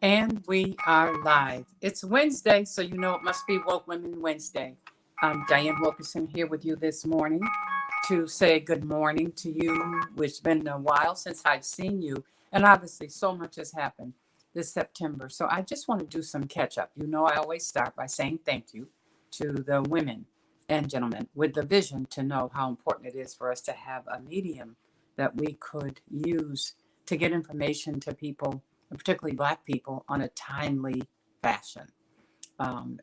And we are live. It's Wednesday, so you know it must be Woke Women Wednesday. I'm Dianne Wilkerson here with you this morning to say good morning to you. It's been a while since I've seen you, and obviously so much has happened this September. So I just want to do some catch up. You know, I always start by saying thank you to the women and gentlemen with the vision to know how important it is for us to have a medium that we could use to get information to people, and particularly Black people, on a timely fashion. And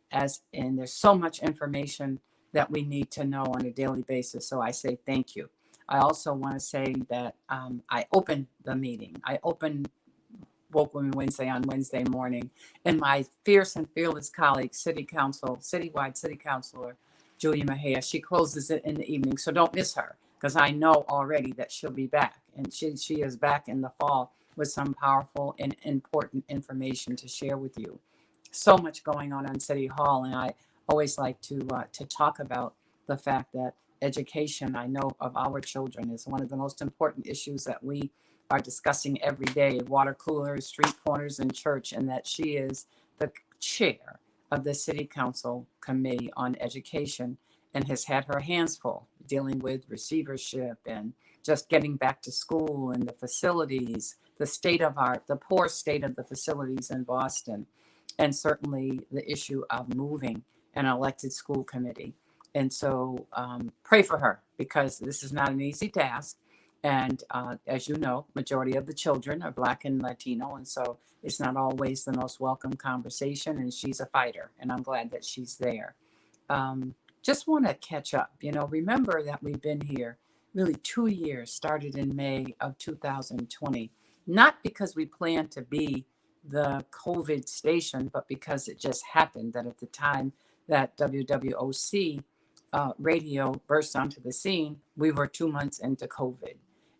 there's so much information that we need to know on a daily basis. So I say thank you. I also want to say that I opened the meeting. I opened Woke Women Wednesday on Wednesday morning, and my fierce and fearless colleague, citywide city councilor, Julia Mejia, she closes it in the evening. So don't miss her, because I know already that she'll be back, and she is back in the fall with some powerful and important information to share with you. So much going on City Hall, and I always like to talk about the fact that education, I know, of our children is one of the most important issues that we are discussing every day. Water coolers, street corners, and church, and that she is the chair of the City Council Committee on Education and has had her hands full dealing with receivership and just getting back to school and the facilities, the poor state of the facilities in Boston, and certainly the issue of moving an elected school committee. And so pray for her, because this is not an easy task. And as you know, majority of the children are Black and Latino. And so it's not always the most welcome conversation. And she's a fighter, and I'm glad that she's there. Just want to catch up. You know, remember that we've been here really 2 years, started in May of 2020, not because we planned to be the COVID station, but because it just happened that at the time that WWOC radio burst onto the scene, we were 2 months into COVID.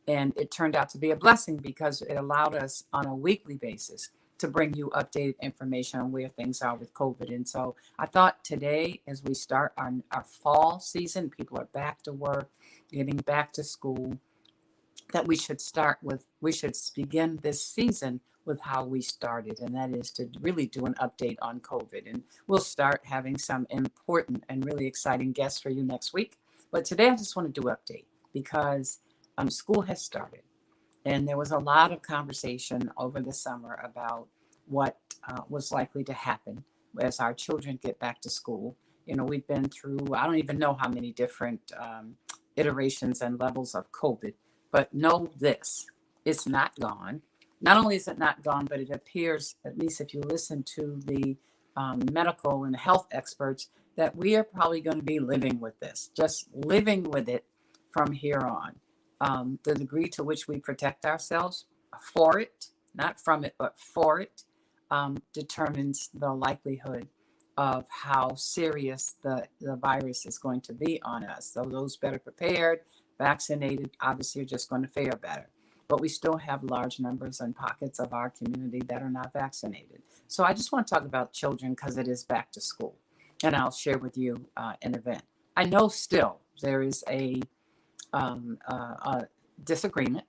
And it turned out to be a blessing, because it allowed us on a weekly basis to bring you updated information on where things are with COVID. And so I thought today, as we start our fall season, people are back to work, getting back to school, that we should begin this season with how we started, and that is to really do an update on COVID. And we'll start having some important and really exciting guests for you next week. But today I just want to do an update, because school has started, and there was a lot of conversation over the summer about what was likely to happen as our children get back to school. You know, we've been through, I don't even know how many different iterations and levels of COVID, but know this, it's not gone. Not only is it not gone, but it appears, at least if you listen to the medical and health experts, that we are probably going to be living with this, just living with it from here on. The degree to which we protect ourselves for it, not from it, but for it, determines the likelihood of how serious the virus is going to be on us. So those better prepared, vaccinated, obviously are just going to fare better. But we still have large numbers and pockets of our community that are not vaccinated. So I just want to talk about children, because it is back to school. And I'll share with you an event. I know still there is a disagreement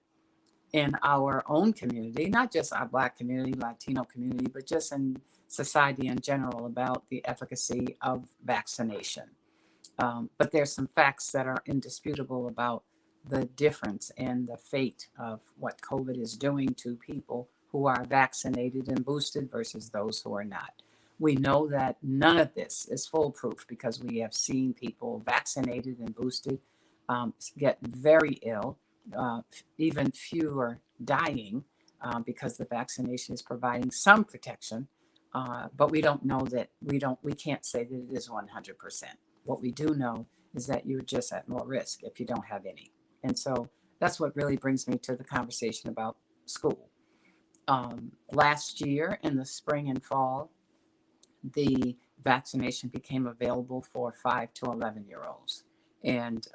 in our own community, not just our Black community, Latino community, but just in society in general, about the efficacy of vaccination. But there's some facts that are indisputable about the difference in the fate of what COVID is doing to people who are vaccinated and boosted versus those who are not. We know that none of this is foolproof, because we have seen people vaccinated and boosted get very ill, even fewer dying, because the vaccination is providing some protection. But we don't know that, we can't say that it is 100%. What we do know is that you're just at more risk if you don't have any. And so that's what really brings me to the conversation about school. Last year in the spring and fall, the vaccination became available for 5 to 11-year-olds. And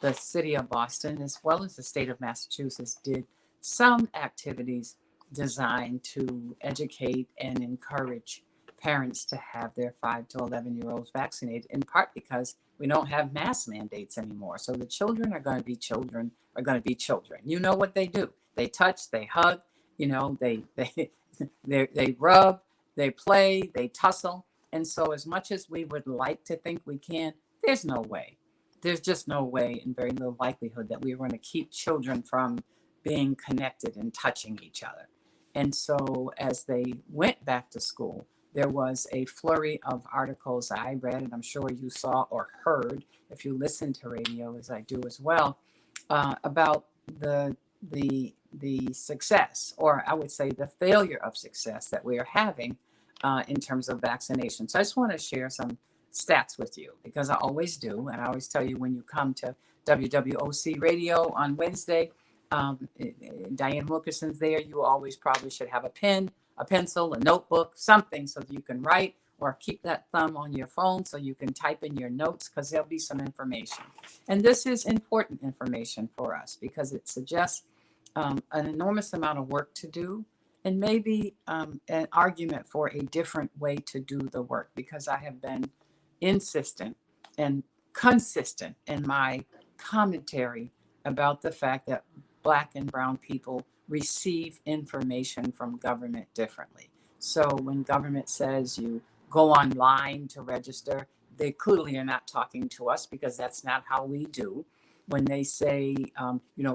the city of Boston, as well as the state of Massachusetts, did some activities designed to educate and encourage parents to have their 5 to 11-year-olds vaccinated, in part because we don't have mask mandates anymore. So the children are going to be children. You know what they do. They touch, they hug, they They rub, they play, they tussle. And so as much as we would like to think we can, there's no way. There's just no way and very little likelihood that we are going to keep children from being connected and touching each other. And so as they went back to school, there was a flurry of articles I read, and I'm sure you saw or heard if you listen to radio, as I do as well, about the success, or I would say the failure of success that we are having in terms of vaccination. So I just want to share some stats with you because I always do, and I always tell you when you come to WWOC Radio on Wednesday. Dianne Wilkerson's there. You always probably should have a pen, a pencil, a notebook, something so that you can write or keep that thumb on your phone so you can type in your notes because there'll be some information. And this is important information for us because it suggests an enormous amount of work to do and maybe an argument for a different way to do the work because I have been insistent and consistent in my commentary about the fact that Black and brown people receive information from government differently. So when government says you go online to register, they clearly are not talking to us because that's not how we do. When they say,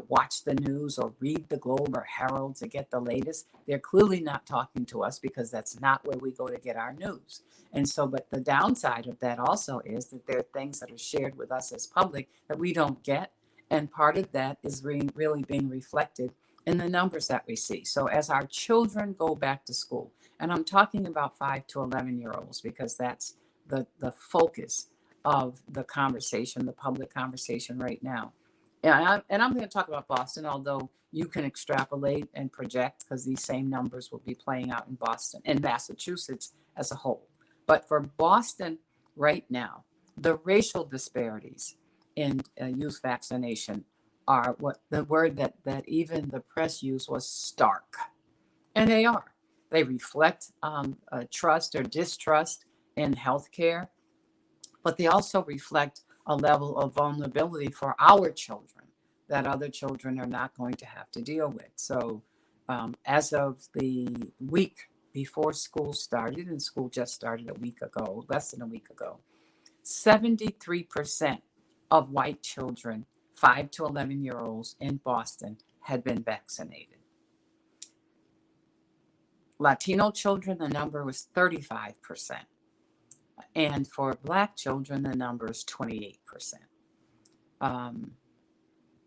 watch the news or read the Globe or Herald to get the latest, they're clearly not talking to us because that's not where we go to get our news. And so, but the downside of that also is that there are things that are shared with us as public that we don't get. And part of that is really being reflected in the numbers that we see. So as our children go back to school, and I'm talking about 5 to 11-year-olds because that's the focus of the conversation, the public conversation right now. And I'm going to talk about Boston, although you can extrapolate and project because these same numbers will be playing out in Boston and Massachusetts as a whole. But for Boston right now, the racial disparities in youth vaccination are what the word that even the press used was stark. And they are. They reflect trust or distrust in healthcare, but they also reflect a level of vulnerability for our children that other children are not going to have to deal with. So as of the week before school started, and school just started a week ago, less than a week ago, 73% of white children, 5 to 11-year-olds in Boston, had been vaccinated. Latino children, the number was 35%. And for Black children, the number is 28%.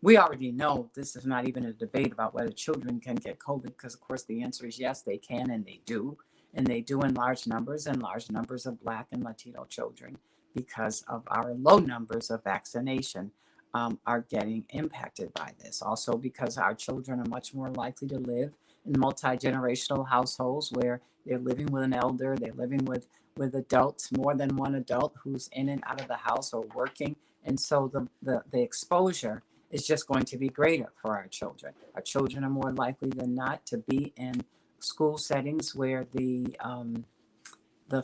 We already know this is not even a debate about whether children can get COVID, because, of course, the answer is yes, they can, and they do. And they do in large numbers, and large numbers of Black and Latino children, because of our low numbers of vaccination, are getting impacted by this. Also because our children are much more likely to live in multi-generational households where they're living with an elder, they're living with adults, more than one adult who's in and out of the house or working. And so the exposure is just going to be greater for our children. Our children are more likely than not to be in school settings where the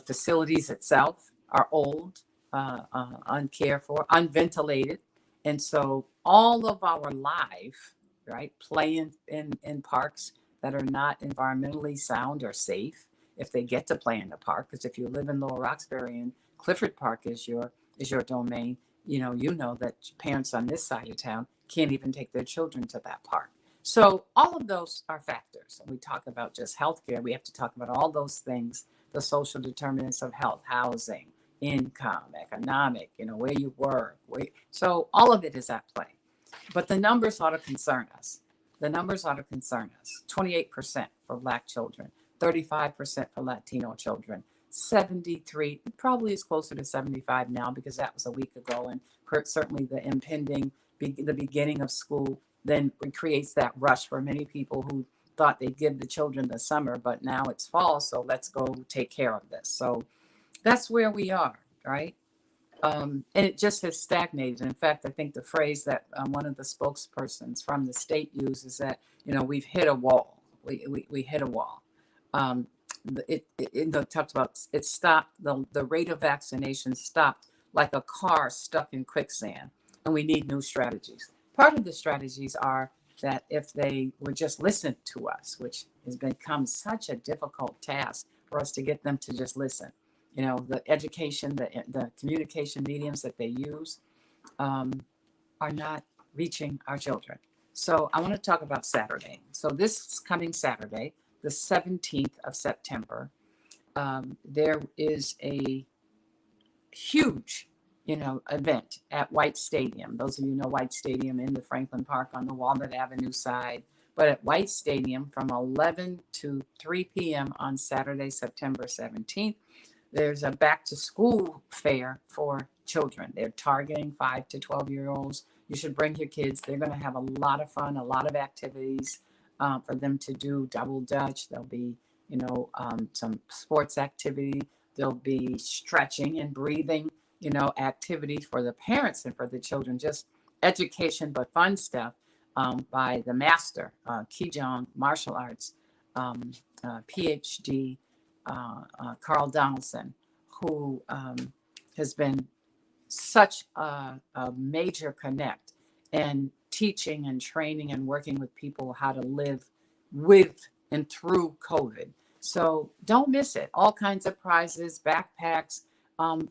facilities itself are old, uncared for, unventilated. And so all of our life, right, play in parks that are not environmentally sound or safe, if they get to play in the park, because if you live in Lower Roxbury and Clifford Park is your domain, you know that parents on this side of town can't even take their children to that park. So all of those are factors. And we talk about just healthcare. We have to talk about all those things, the social determinants of health, housing, income, economic, where you work. So all of it is at play. But the numbers ought to concern us. 28% for Black children, 35% for Latino children, 73, probably is closer to 75 now because that was a week ago. And certainly the beginning of school then creates that rush for many people who thought they'd give the children the summer, but now it's fall, so let's go take care of this. So that's where we are, right? And it just has stagnated. In fact, I think the phrase that one of the spokespersons from the state uses that, we've hit a wall. We hit a wall. It talks about it stopped, the rate of vaccination stopped like a car stuck in quicksand, and we need new strategies. Part of the strategies are that if they would just listen to us, which has become such a difficult task for us to get them to just listen. The education, the communication mediums that they use are not reaching our children. So I want to talk about Saturday. So this coming Saturday, the 17th of September, there is a huge, event at White Stadium. Those of you know White Stadium in the Franklin Park on the Walnut Avenue side. But at White Stadium from 11 to 3 p.m. on Saturday, September 17th, there's a back to school fair for children. They're targeting 5 to 12-year-olds. You should bring your kids. They're going to have a lot of fun, a lot of activities for them to do. Double Dutch. There'll be, some sports activity. There'll be stretching and breathing, activities for the parents and for the children. Just education, but fun stuff by the master, Kijong Martial Arts, PhD, Carl Donaldson, who has been such a major connect in teaching and training and working with people how to live with and through COVID. So don't miss it. All kinds of prizes, backpacks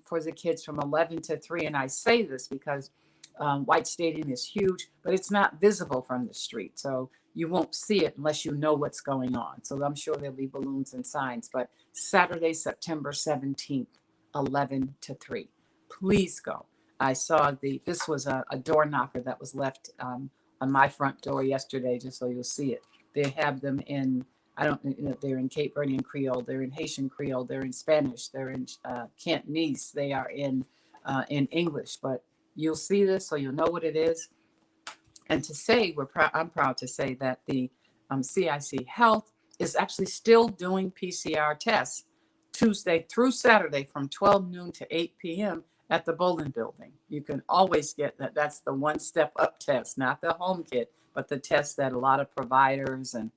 for the kids from 11 to 3. And I say this because White Stadium is huge, but it's not visible from the street. So you won't see it unless you know what's going on. So I'm sure there'll be balloons and signs. But Saturday, September 17th, 11 to 3. Please go. I saw this was a door knocker that was left on my front door yesterday, just so you'll see it. They have them in, they're in Cape Verdean Creole, they're in Haitian Creole, they're in Spanish, they're in Cantonese, they are in English. But you'll see this, so you'll know what it is. And to say, I'm proud to say that the CIC Health is actually still doing PCR tests Tuesday through Saturday from 12 noon to 8 p.m. at the Bowling Building. You can always get that. That's the one step up test, not the home kit, but the test that a lot of providers and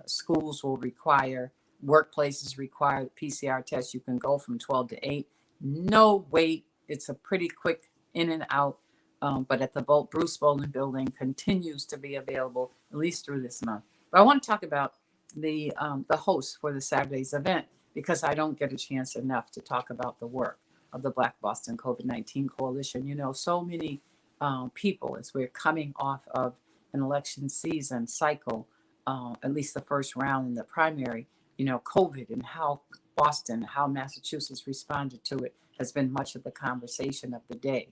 schools will require, workplaces require PCR tests. You can go from 12 to 8. No wait. It's a pretty quick in and out. But at the Bruce Bowling Building continues to be available at least through this month. But I want to talk about the host for the Saturday's event, because I don't get a chance enough to talk about the work of the Black Boston COVID-19 Coalition. So many people, as we're coming off of an election season cycle, at least the first round in the primary, COVID and how Boston, how Massachusetts responded to it has been much of the conversation of the day.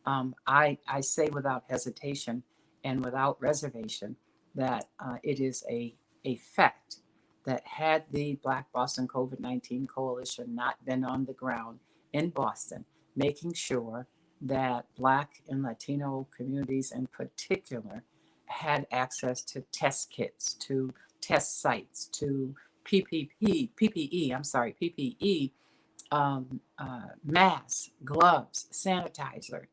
I say without hesitation and without reservation that it is a fact that had the Black Boston COVID-19 Coalition not been on the ground in Boston, making sure that Black and Latino communities in particular had access to test kits, to test sites, to PPE, masks, gloves, sanitizer,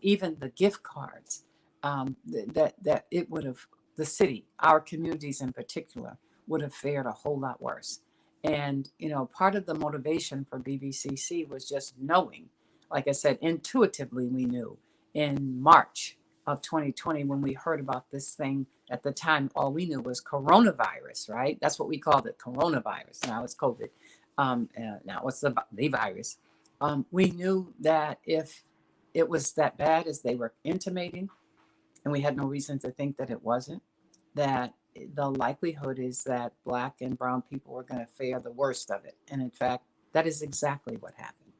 even the gift cards, that it would have, the city, our communities in particular, would have fared a whole lot worse. And, part of the motivation for BBCC was just knowing, like I said, intuitively we knew in March of 2020, when we heard about this thing. At the time, all we knew was coronavirus, right? That's what we called it, coronavirus. Now it's COVID. Now it's the virus. We knew that if it was that bad as they were intimating, and we had no reason to think that it wasn't, that the likelihood is that Black and brown people were going to fare the worst of it. And in fact, that is exactly what happened.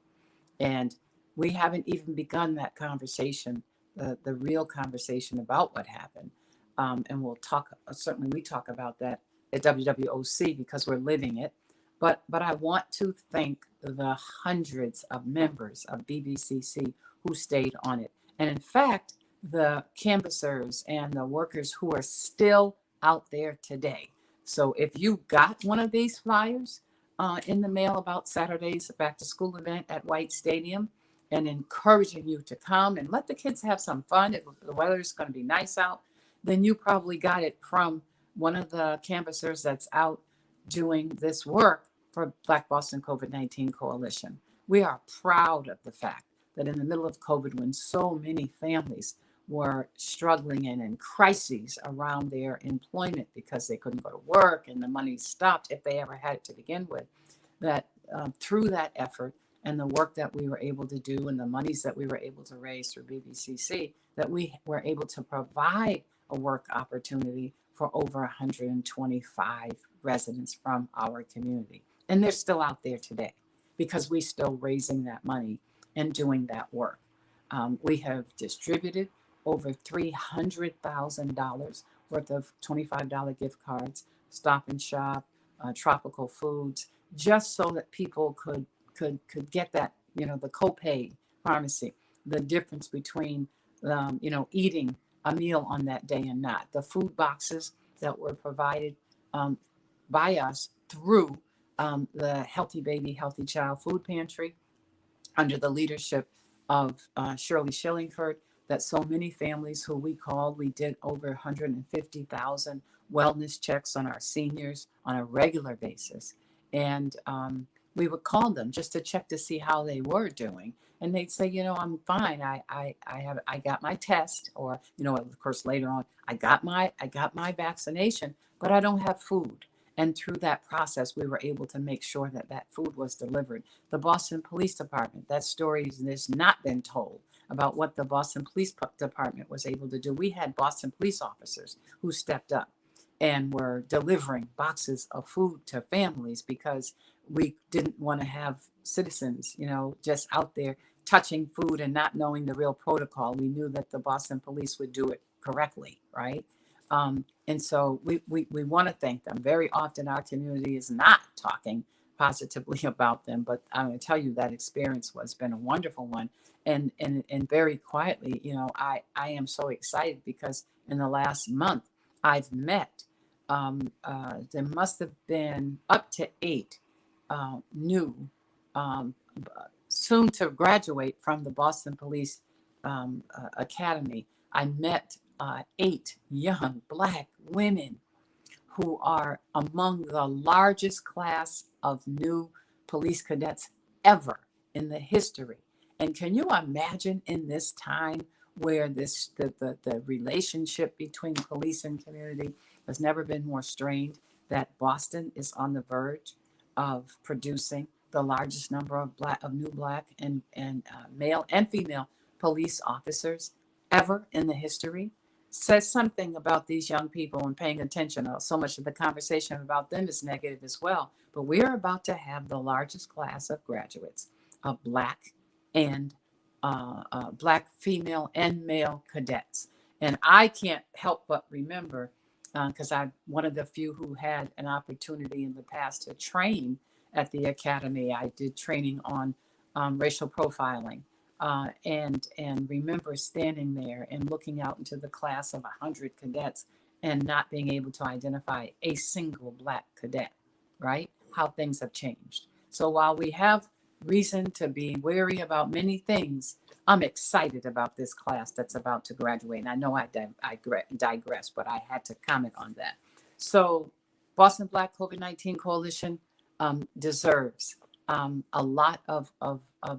And we haven't even begun that conversation, the real conversation about what happened. And we'll talk, certainly we talk about that at WWOC because we're living it. But I want to thank the hundreds of members of BBCC who stayed on it. And in fact, the canvassers and the workers who are still out there today. So if you got one of these flyers in the mail about Saturday's back to school event at White Stadium, and encouraging you to come and let the kids have some fun, the weather's going to be nice out, then you probably got it from one of the canvassers that's out doing this work for Black Boston COVID-19 Coalition. We are proud of the fact that in the middle of COVID, when so many families were struggling and in crises around their employment because they couldn't go to work and the money stopped if they ever had it to begin with, that through that effort and the work that we were able to do and the monies that we were able to raise through BBCC, that we were able to provide a work opportunity for over 125 residents from our community. And they're still out there today because we're still raising that money and doing that work. We have distributed over $300,000 worth of $25 gift cards, Stop and Shop, tropical foods, just so that people could get that, the copay pharmacy, the difference between, eating a meal on that day and not. The food boxes that were provided by us through the Healthy Baby, Healthy Child Food Pantry under the leadership of Shirley Shillingford, that so many families who we called, we did over 150,000 wellness checks on our seniors on a regular basis. And we would call them just to check to see how they were doing. And they'd say, I'm fine. I got my test, or, of course, later on, I got my vaccination, but I don't have food. And through that process, we were able to make sure that that food was delivered. The Boston Police Department, that story has not been told about what the Boston Police Department was able to do. We had Boston police officers who stepped up and were delivering boxes of food to families because we didn't want to have citizens, just out there touching food and not knowing the real protocol. We knew that the Boston police would do it correctly, right? And so we want to thank them. Very often our community is not talking positively about them, but I'm going to tell you that experience has been a wonderful one. And very quietly, I am so excited because in the last month I've met, there must have been up to 8 new, soon to graduate from the Boston Police Academy. I met 8 young Black women who are among the largest class of new police cadets ever in the history. And can you imagine in this time where the relationship between police and community has never been more strained, that Boston is on the verge of producing the largest number of new Black and male and female police officers ever in the history? Says something about these young people and paying attention. So much of the conversation about them is negative as well. But we are about to have the largest class of graduates of Black and Black female and male cadets. And I can't help but remember, because I'm one of the few who had an opportunity in the past to train at the academy. I did training on racial profiling. And remember standing there and looking out into the class of 100 cadets and not being able to identify a single Black cadet, right? How things have changed. So while we have reason to be wary about many things, I'm excited about this class that's about to graduate. And I know I digress, but I had to comment on that. So Boston Black COVID-19 Coalition deserves a lot of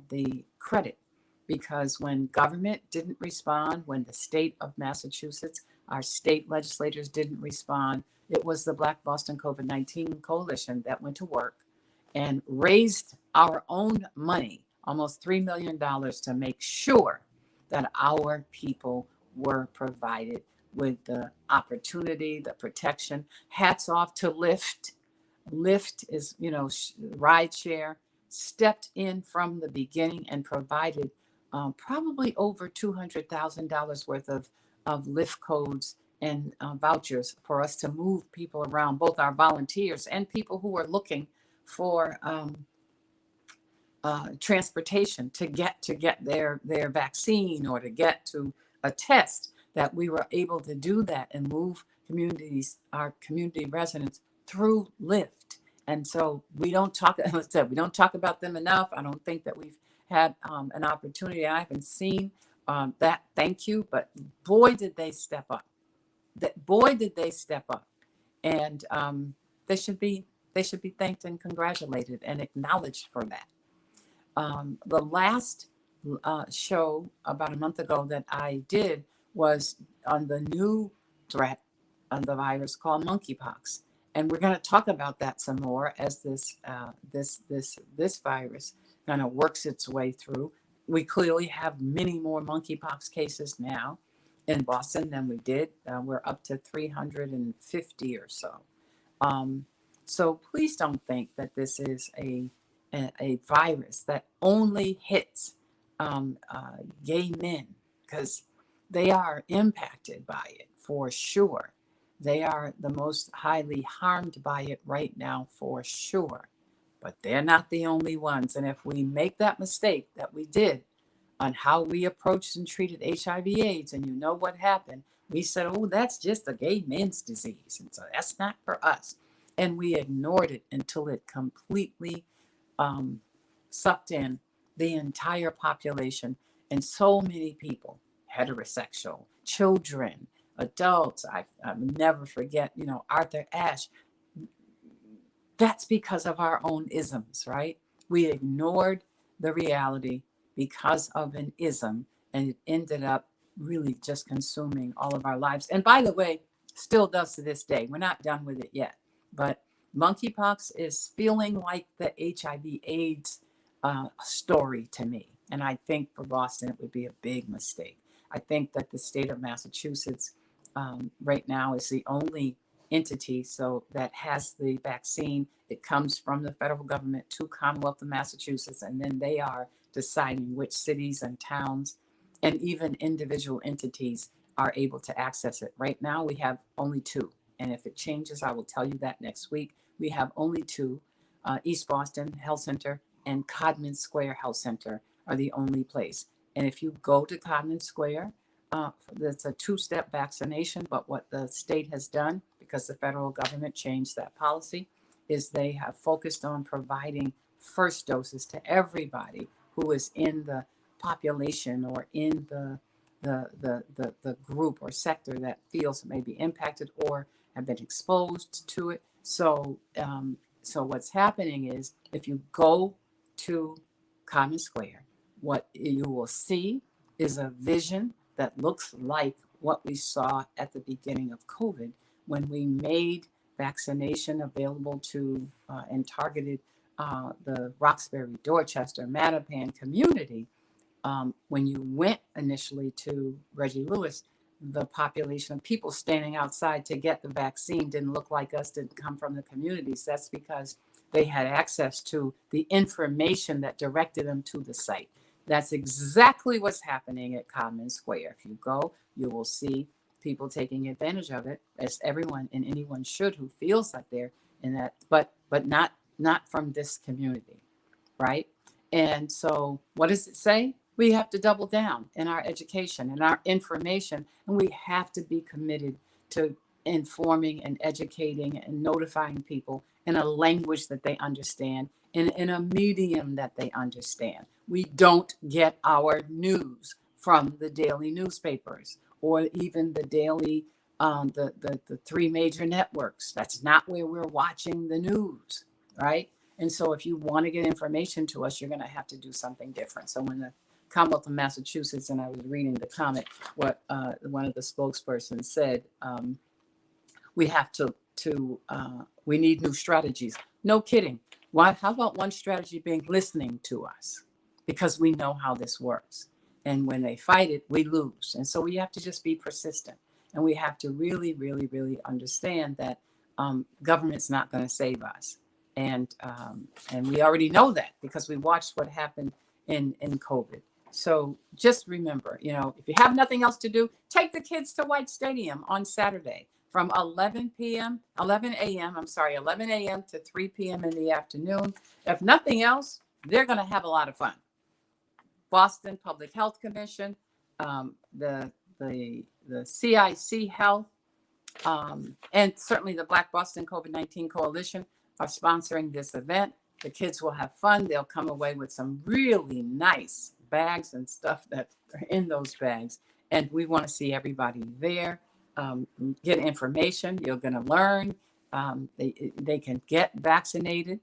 the credit, because when government didn't respond, when the state of Massachusetts, our state legislators didn't respond, it was the Black Boston COVID-19 Coalition that went to work and raised our own money, almost $3 million, to make sure that our people were provided with the opportunity, the protection. Hats off to Lyft. Lyft is, ride share, stepped in from the beginning and provided probably over $200,000 worth of Lyft codes and vouchers for us to move people around, both our volunteers and people who are looking for transportation to get their vaccine or to get to a test, that we were able to do that and move our community residents through Lyft. And so we don't talk about them enough. I don't think that we've had an opportunity. I haven't seen that. Thank you. But boy, did they step up. Boy, did they step up. And they should be thanked and congratulated and acknowledged for that. The last show about a month ago that I did was on the new threat on the virus called monkeypox. And we're going to talk about that some more as this virus kind of works its way through. We clearly have many more monkeypox cases now in Boston than we did. We're up to 350 or so. Um, so please don't think that this is a virus that only hits gay men, because they are impacted by it for sure. They are the most highly harmed by it right now for sure. But they're not the only ones. And if we make that mistake that we did on how we approached and treated HIV/AIDS, and you know what happened, we said, oh, that's just a gay men's disease. And so that's not for us. And we ignored it until it completely sucked in the entire population, and so many people, heterosexual, children, adults. I never forget, Arthur Ashe. That's because of our own isms, right? We ignored the reality because of an ism, and it ended up really just consuming all of our lives. And by the way, still does to this day. We're not done with it yet. But monkeypox is feeling like the HIV/AIDS story to me. And I think for Boston, it would be a big mistake. I think that the state of Massachusetts right now is the only entity that has the vaccine. It comes from the federal government to Commonwealth of Massachusetts, and then they are deciding which cities and towns and even individual entities are able to access it. Right now, we have only two. And if it changes, I will tell you that next week. We have only two. East Boston Health Center and Codman Square Health Center are the only place. And if you go to Codman Square, it's a two-step vaccination. But what the state has done, because the federal government changed that policy, is they have focused on providing first doses to everybody who is in the population or in the group or sector that feels may be impacted or have been exposed to it. So what's happening is, if you go to Common Square, what you will see is a vision that looks like what we saw at the beginning of COVID, when we made vaccination available to and targeted the Roxbury, Dorchester, Mattapan community. When you went initially to Reggie Lewis, the population of people standing outside to get the vaccine didn't look like us, didn't come from the communities. That's because they had access to the information that directed them to the site. That's exactly what's happening at Common Square. If you go, you will see people taking advantage of it, as everyone and anyone should who feels like they're in that, but not from this community, right? And so what does it say? We have to double down in our education and our information, and we have to be committed to informing and educating and notifying people in a language that they understand, in a medium that they understand. We don't get our news from the daily newspapers or even the daily, the three major networks. That's not where we're watching the news, right? And so if you want to get information to us, you're going to have to do something different. So when the Commonwealth of Massachusetts, and I was reading the comment, what one of the spokespersons said, we have to we need new strategies. No kidding. Why? How about one strategy being listening to us? Because we know how this works. And when they fight it, we lose. And so we have to just be persistent. And we have to really, really, really understand that government's not going to save us. And we already know that because we watched what happened in COVID. So just remember, if you have nothing else to do, take the kids to White Stadium on Saturday from 11 a.m. to 3 p.m. in the afternoon. If nothing else, they're going to have a lot of fun. Boston Public Health Commission, the CIC Health, and certainly the Black Boston COVID-19 Coalition are sponsoring this event. The kids will have fun. They'll come away with some really nice bags and stuff that are in those bags. And we want to see everybody there, get information. You're going to learn. They can get vaccinated.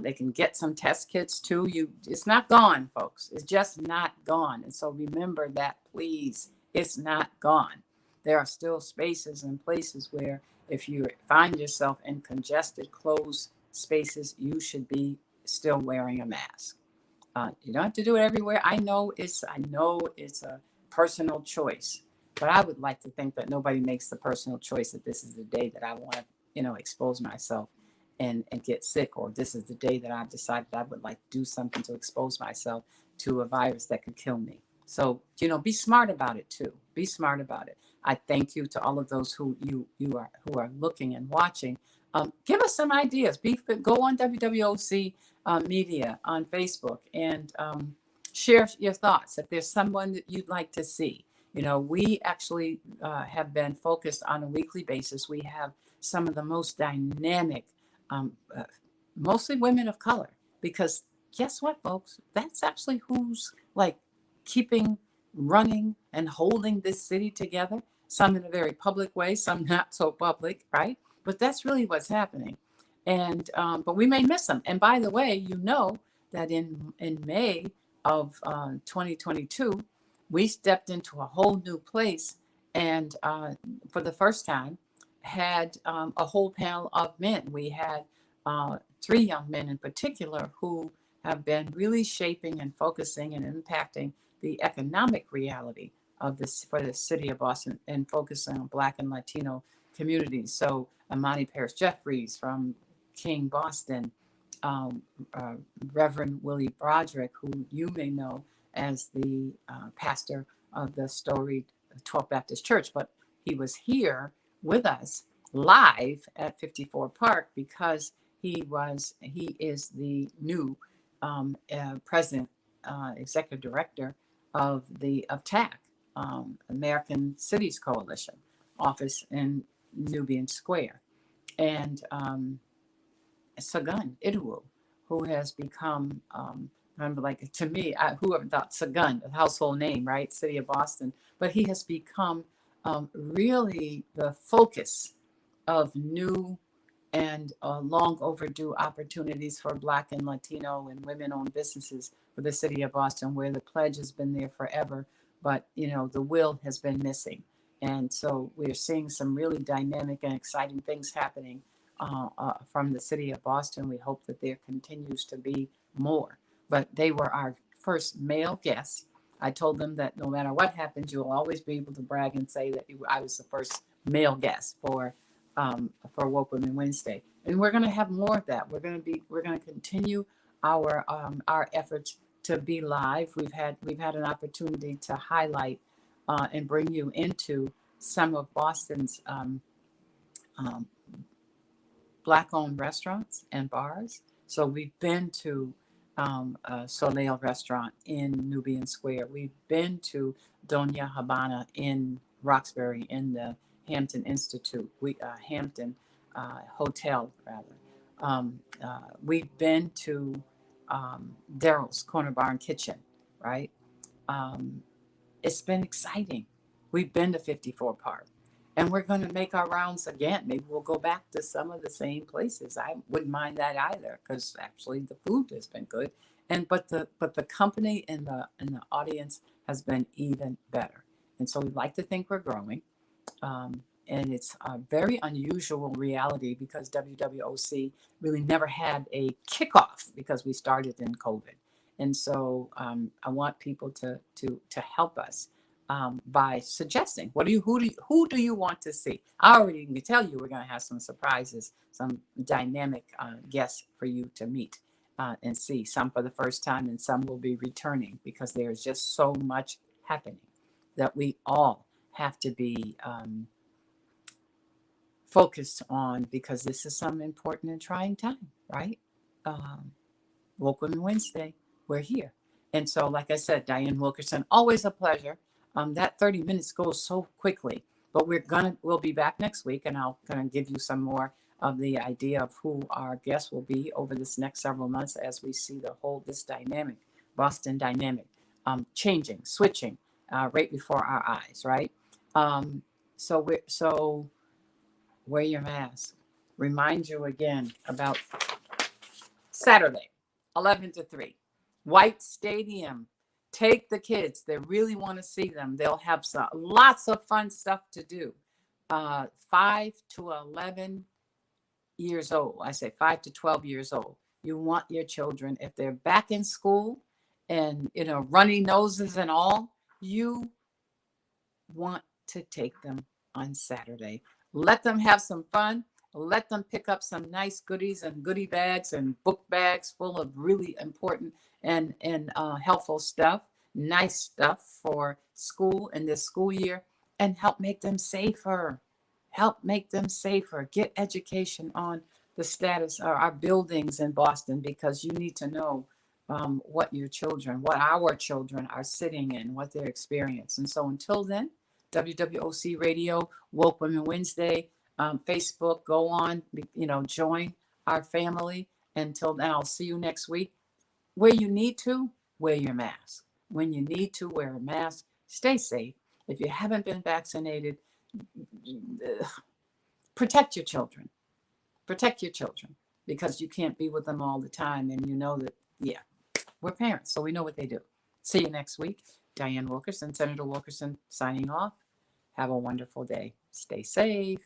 They can get some test kits too. It's not gone, folks. It's just not gone. And so remember that, please. It's not gone. There are still spaces and places where if you find yourself in congested, closed spaces, you should be still wearing a mask. You don't have to do it everywhere. I know it's a personal choice, but I would like to think that nobody makes the personal choice that this is the day that I want to, expose myself and get sick, or this is the day that I've decided I would like to do something to expose myself to a virus that could kill me. So, be smart about it too. Be smart about it. I thank you to all of those who are looking and watching. Give us some ideas. Go on WWOC media on Facebook and share your thoughts. If there's someone that you'd like to see, we actually have been focused on a weekly basis. We have some of the most dynamic, mostly women of color, because guess what, folks? That's actually who's like keeping, running, and holding this city together. Some in a very public way, some not so public, right? But that's really what's happening. And but we may miss them. And by the way, that in May of 2022, we stepped into a whole new place, and for the first time, had a whole panel of men. We had three young men in particular who have been really shaping and focusing and impacting the economic reality of this for the city of Boston, and focusing on Black and Latino communities. So Amani Paris Jeffries from King Boston, um, Reverend Willie Broderick, who you may know as the pastor of the storied 12th Baptist Church, but he was here with us live at 54 Park because he is the new president, executive director of TAC, American Cities Coalition office in Nubian Square, and Sagun Idowu, who has become, to me, whoever thought Sagun, a household name, right? City of Boston, but he has become really the focus of new and long overdue opportunities for Black and Latino and women-owned businesses for the city of Boston, where the pledge has been there forever, but the will has been missing. And so we're seeing some really dynamic and exciting things happening from the city of Boston. We hope that there continues to be more. But they were our first male guests. I told them that no matter what happens, you'll always be able to brag and say that I was the first male guest for Woke Women Wednesday, and we're going to have more of that. We're going to continue our efforts to be live. We've had an opportunity to highlight and bring you into some of Boston's Black-owned restaurants and bars. So we've been to Soleil Restaurant in Nubian Square. We've been to Doña Habana in Roxbury in the Hampton Institute, Hampton Hotel, rather. We've been to Daryl's Corner Bar and Kitchen, right? It's been exciting. We've been to 54 Park, and we're going to make our rounds again. Maybe we'll go back to some of the same places. I wouldn't mind that either, because actually the food has been good, but the company and the audience has been even better. And so we like to think we're growing. And it's a very unusual reality because WWOC really never had a kickoff because we started in COVID. And so I want people to help us by suggesting who do you want to see? I already can tell you we're going to have some surprises, some dynamic guests for you to meet and see. Some for the first time, and some will be returning because there's just so much happening that we all have to be focused on, because this is some important and trying time, right? Woke Women Wednesday, we're here. And so, like I said, Dianne Wilkerson, always a pleasure. That 30 minutes goes so quickly, but we'll be back next week, and I'll kind of give you some more of the idea of who our guests will be over this next several months as we see this dynamic, Boston dynamic, changing, switching right before our eyes, right? So wear your mask. Remind you again about Saturday, 11 to 3, White Stadium, Take the kids. They really want to see them. They'll have lots of fun stuff to do. 5 to 11 years old. I say 5 to 12 years old. You want your children, if they're back in school and, runny noses and all, you want to take them on Saturday. Let them have some fun. Let them pick up some nice goodies and goodie bags and book bags full of really important and helpful stuff, nice stuff for school and this school year, and help make them safer. Help make them safer. Get education on the status of our buildings in Boston, because you need to know what our children are sitting in, what they're experiencing. And so until then, WWOC Radio, Woke Women Wednesday, Facebook, go on, join our family. Until then, I'll see you next week. Where you need to, wear your mask. When you need to wear a mask, stay safe. If you haven't been vaccinated, protect your children. Protect your children, because you can't be with them all the time. And you know that, we're parents, so we know what they do. See you next week. Dianne Wilkerson, Senator Wilkerson, signing off. Have a wonderful day. Stay safe.